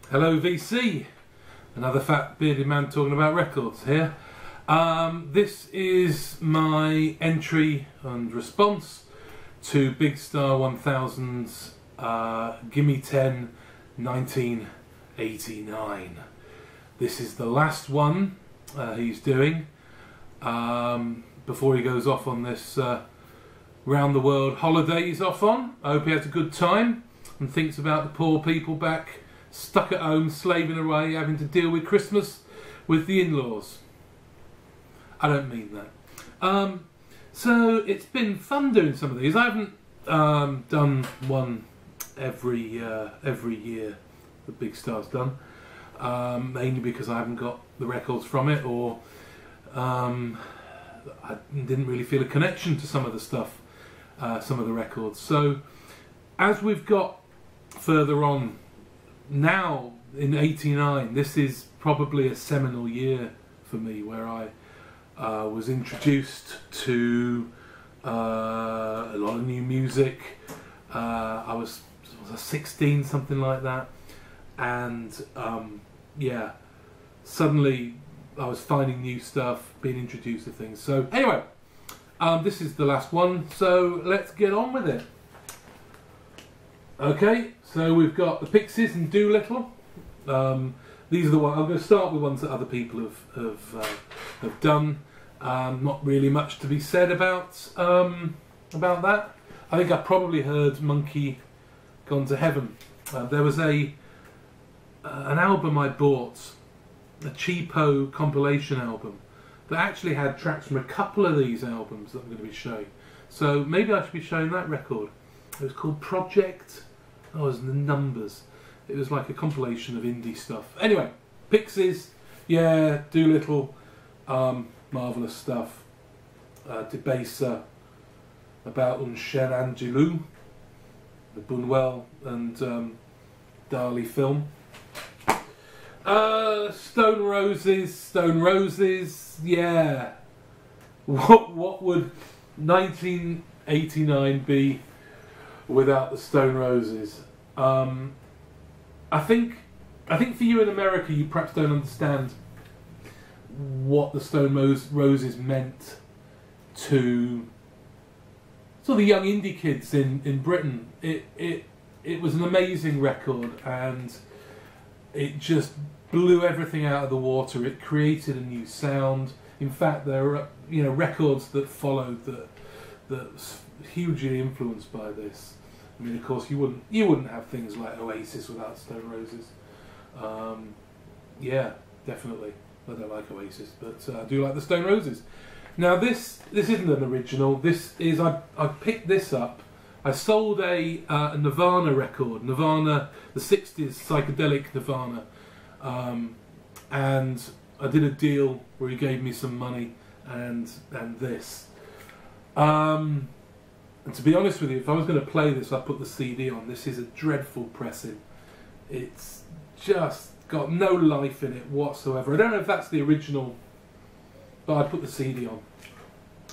Hello VC, another fat bearded man talking about records here. This is my entry and response to Big Star 1000's Gimme Ten 1989. This is the last one he's doing before he goes off on this round the world holiday he's off on. I hope he has a good time and thinks about the poor people back stuck at home, slaving away, having to deal with Christmas with the in-laws. I don't mean that. So it's been fun doing some of these. I haven't done one every year the Big Star's done, mainly because I haven't got the records from it, or I didn't really feel a connection to some of the stuff, some of the records. So as we've got further on now in '89, this is probably a seminal year for me, where I was introduced to a lot of new music. I was 16, something like that, and yeah, suddenly I was finding new stuff, being introduced to things. So anyway, this is the last one, so let's get on with it. Okay, so we've got the Pixies and Doolittle. These are the ones. I'm going to start with ones that other people have done. Not really much to be said about that. I think I probably heard Monkey Gone to Heaven. There was an album I bought, a cheapo compilation album, that actually had tracks from a couple of these albums that I'm going to be showing. So maybe I should be showing that record. It was called Project. Oh, it was the numbers. It was like a compilation of indie stuff. Anyway, Pixies, yeah, Doolittle, marvellous stuff. Debaser, about Un Cher Angelou, the Bunwell and Dali film. Stone Roses, yeah. What would 1989 be without the Stone Roses? I think for you in America, you perhaps don't understand what the Stone Roses meant to sort of the young indie kids in Britain. It was an amazing record, and it just blew everything out of the water. It created a new sound. In fact, there are records that followed that hugely influenced by this. I mean, of course, you wouldn't have things like Oasis without Stone Roses. Yeah, definitely. I don't like Oasis, but I do like the Stone Roses. Now, this isn't an original. This is I picked this up. I sold a Nirvana record, Nirvana, the '60s psychedelic Nirvana, and I did a deal where he gave me some money and this. And to be honest with you, if I was going to play this, I'd put the CD on. This is a dreadful pressing. It's just got no life in it whatsoever. I don't know if that's the original, but I'd put the CD on.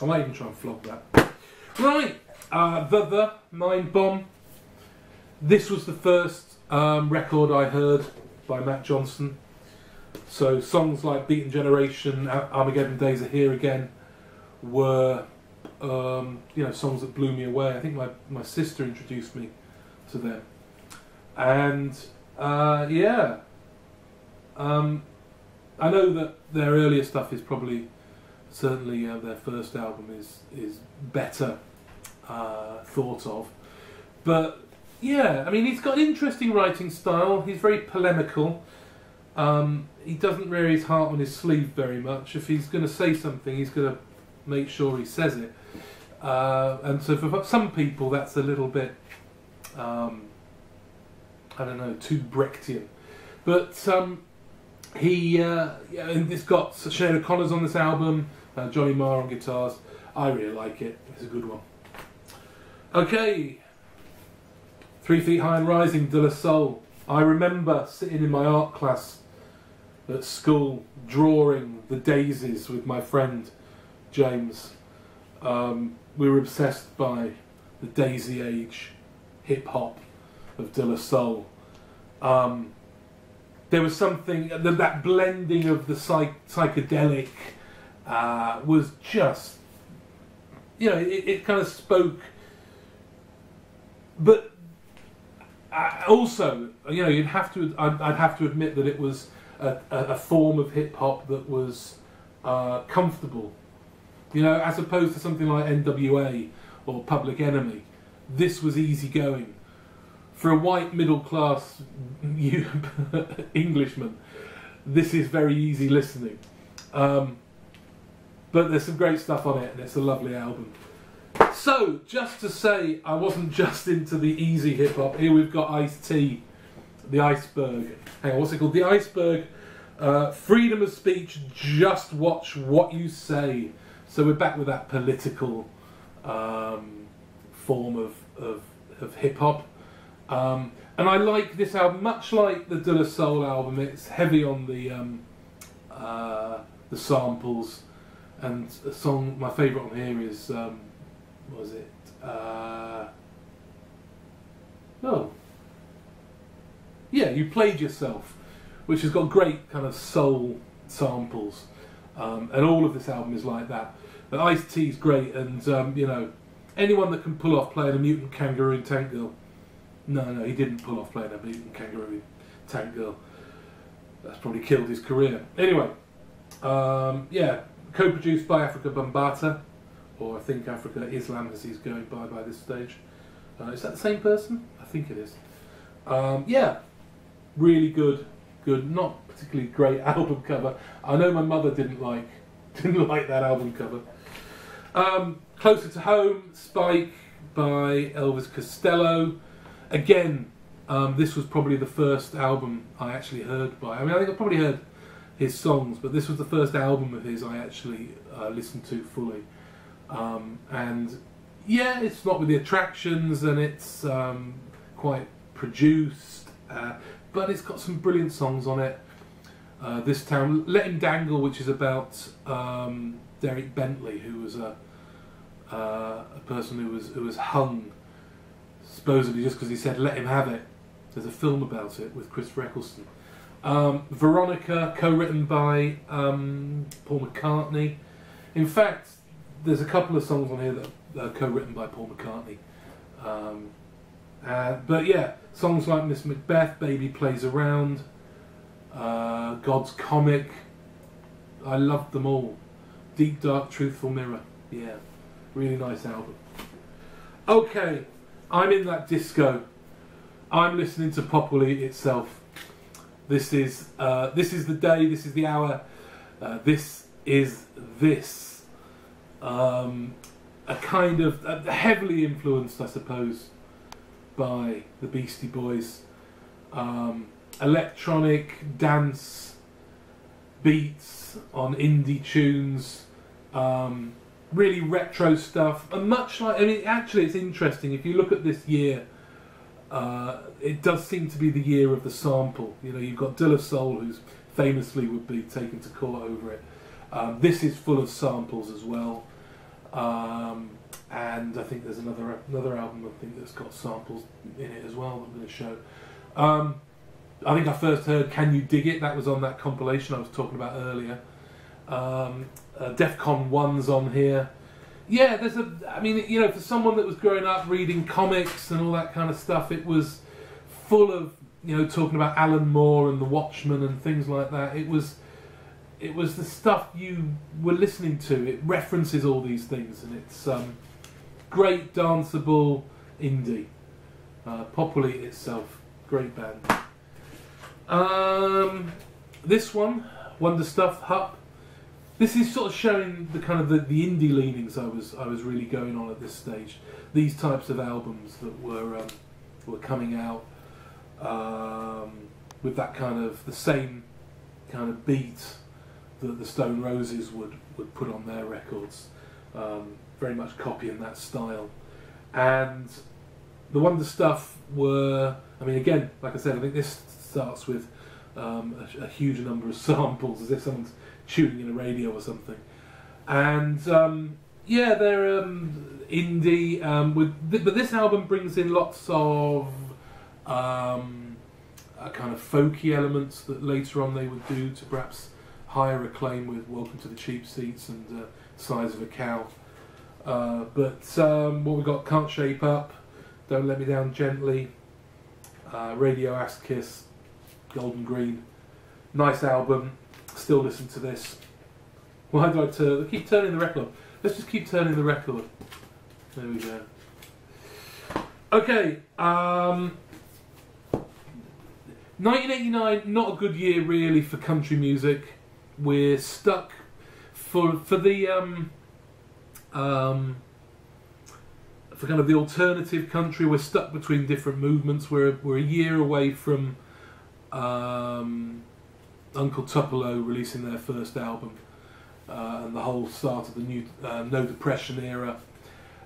I might even try and flog that. Right, the Mind Bomb. This was the first record I heard by Matt Johnson. So songs like Beaten Generation, Armageddon Days Are Here Again were songs that blew me away. I think my sister introduced me to them, and yeah, I know that their earlier stuff is certainly their first album is better thought of, but yeah, I mean, he's got an interesting writing style. He's very polemical. He doesn't wear his heart on his sleeve very much. If he's going to say something, he's going to make sure he says it. And so for some people, that's a little bit, I don't know, too Brechtian. But it's got Sinead O'Connor's on this album, Johnny Marr on guitars. I really like it. It's a good one. Okay, 3 Feet High and Rising, De La Soul. I remember sitting in my art class at school, drawing the daisies with my friend James. We were obsessed by the Daisy Age hip hop of De La Soul. there was something, that blending of the psychedelic was just, you know, it kind of spoke. But also, you know, I'd have to admit that it was a form of hip hop that was comfortable. You know, as opposed to something like NWA or Public Enemy, this was easygoing. For a white middle class Englishman, this is very easy listening. But there's some great stuff on it, and it's a lovely album. So, just to say, I wasn't just into the easy hip hop. Here we've got Ice-T, the Iceberg. Hang on, what's it called? The Iceberg. Freedom of speech. Just watch what you say. So we're back with that political form of hip hop. And I like this album, much like the De La Soul album. It's heavy on the samples, and a song, my favourite on here is what was it? Oh, yeah, You Played Yourself, which has got great kind of soul samples, and all of this album is like that. But Ice-T's great, and you know, anyone that can pull off playing a mutant kangaroo in Tank Girl. No, he didn't pull off playing a mutant kangaroo in Tank Girl. That's probably killed his career. Anyway, yeah, co-produced by Afrika Bambaataa, or I think Afrika Islam as he's going by this stage. Is that the same person? I think it is. Yeah, really good. Not particularly great album cover. I know my mother didn't like that album cover. Closer to Home, Spike by Elvis Costello. Again, this was probably the first album I actually heard by. I mean, I think I probably heard his songs, but this was the first album of his I actually listened to fully. And yeah, it's not with the attractions, and it's quite produced, but it's got some brilliant songs on it. This Town, Let Him Dangle, which is about Derek Bentley, who was a person who was hung supposedly just because he said let him have it. There's a film about it with Christopher Eccleston. Veronica, co-written by Paul McCartney. In fact, there's a couple of songs on here that are co-written by Paul McCartney. But yeah, songs like Miss Macbeth, Baby Plays Around, God's Comic, I loved them all. Deep Dark Truthful Mirror, yeah, really nice album. Okay, I'm in that disco. I'm listening to Populi itself. This is the day, this is the hour, this is this. A kind of heavily influenced, I suppose, by the Beastie Boys. Electronic dance beats on indie tunes, really retro stuff, and much like, I mean, actually it's interesting, if you look at this year, it does seem to be the year of the sample. You know, you've got De La Soul, who's famously would be taken to court over it. This is full of samples as well. And I think there's another album I think that's got samples in it as well that I'm going to show. I think I first heard Can You Dig It? That was on that compilation I was talking about earlier. Defcon 1's on here. Yeah, I mean, you know, for someone that was growing up reading comics and all that kind of stuff, it was full of, you know, talking about Alan Moore and The Watchmen and things like that. It was the stuff you were listening to. It references all these things, and it's great danceable indie. Populi itself, great band. This one, Wonder Stuff, Hup. This is sort of showing the kind of the indie leanings I was really going on at this stage. These types of albums that were coming out with that kind of the same kind of beat that the Stone Roses would put on their records, very much copying that style. And the Wonder Stuff were, I mean, again, like I said, I think this starts with a huge number of samples, as if someone's tuning in a radio or something. And yeah, they're indie, but this album brings in lots of kind of folky elements that later on they would do to perhaps higher acclaim with Welcome to the Cheap Seats and Size of a Cow. But what we got: Can't Shape Up, Don't Let Me Down Gently, Radio Ass Kiss, Golden Green. Nice album. Still listen to this. Why do I keep turning the record? Let's just keep turning the record. There we go. Okay. 1989, not a good year really for country music. We're stuck for kind of the alternative country. We're stuck between different movements. We're a year away from Uncle Tupelo releasing their first album and the whole start of the new No Depression era.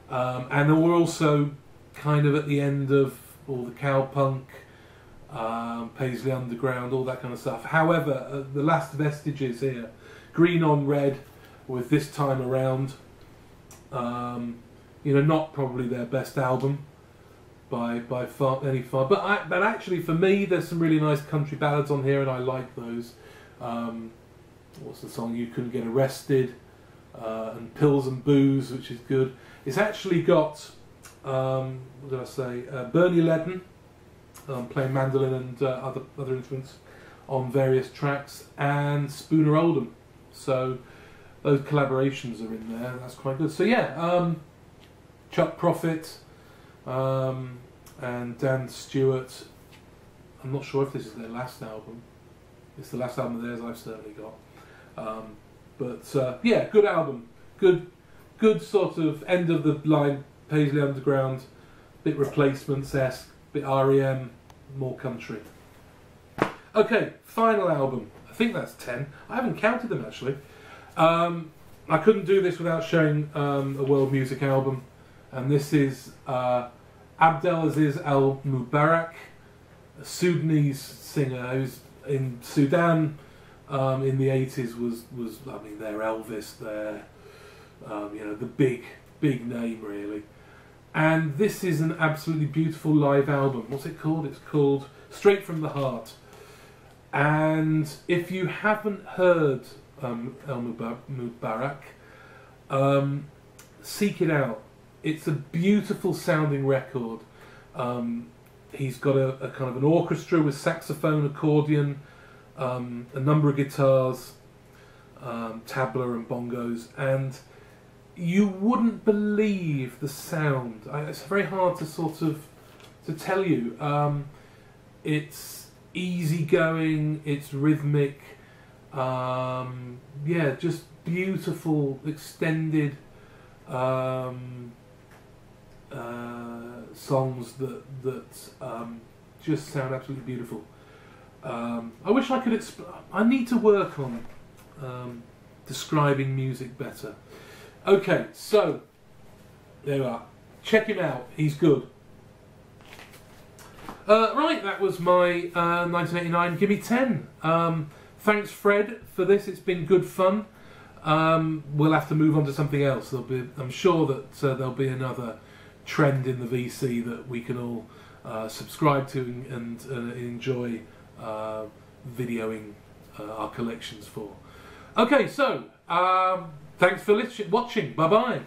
And then we're also kind of at the end of all the cowpunk, Paisley Underground, all that kind of stuff. However, the last vestiges here, Green on Red, with This Time Around, not probably their best album by far, but actually for me there's some really nice country ballads on here and I like those. What's the song? You Couldn't Get Arrested, and Pills and Booze, which is good. It's actually got what did I say? Bernie Ledden playing mandolin and other instruments on various tracks, and Spooner Oldham. So those collaborations are in there. That's quite good. So yeah, Chuck Prophet and Dan Stewart. I'm not sure if this is their last album. It's the last album of theirs I've certainly got. But yeah, good album. Good sort of end of the line Paisley Underground, bit Replacements-esque, bit REM, more country. Okay, final album. I think that's 10. I haven't counted them actually. I couldn't do this without showing a world music album, and this is Abdelaziz Al Mubarak, a Sudanese singer who's in Sudan in the 80s was I mean, they're Elvis, they're the big name really. And this is an absolutely beautiful live album. What's it called? It's called Straight from the Heart. And if you haven't heard El Mubarak, seek it out. It's a beautiful sounding record. He's got a kind of an orchestra with saxophone, accordion, a number of guitars, tabla and bongos, and you wouldn't believe the sound. It's very hard to to tell you. It's easygoing, it's rhythmic, yeah, just beautiful, extended songs that just sound absolutely beautiful. I wish I could I need to work on describing music better. Okay, so there we are. Check him out, he's good. Right, that was my 1989 Gimme 10. Thanks Fred for this, it's been good fun. We'll have to move on to something else. I'm sure that there'll be another trend in the VC that we can all subscribe to and enjoy videoing our collections for. Okay, so thanks for watching. Bye bye.